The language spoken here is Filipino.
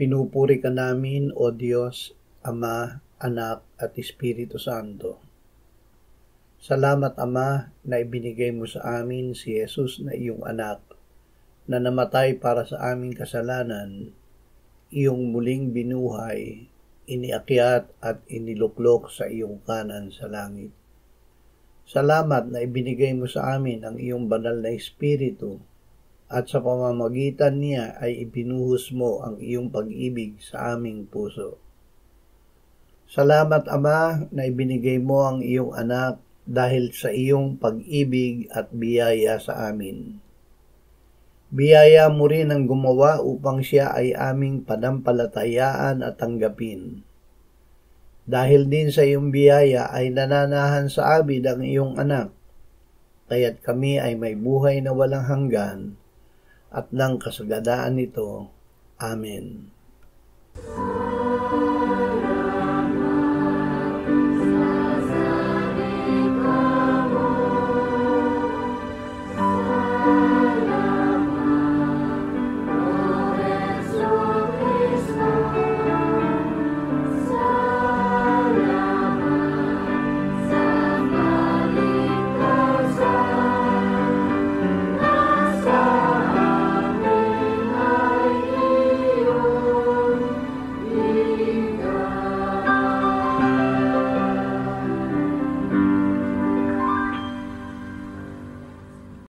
Pinupuri ka namin, O Diyos, Ama, Anak, at Espiritu Santo. Salamat, Ama, na ibinigay mo sa amin si Jesus na iyong anak, na namatay para sa aming kasalanan, iyong muling binuhay, iniakyat at iniluklok sa iyong kanan sa langit. Salamat na ibinigay mo sa amin ang iyong banal na Espiritu, at sa pamamagitan niya ay ibinuhos mo ang iyong pag-ibig sa aming puso. Salamat, Ama, na ibinigay mo ang iyong anak dahil sa iyong pag-ibig at biyaya sa amin. Biyaya mo rin ang gumawa upang siya ay aming panampalatayaan at tanggapin. Dahil din sa iyong biyaya ay nananahan sa abid ang iyong anak, kaya't kami ay may buhay na walang hanggan, at ng kasagadaan nito. Amen.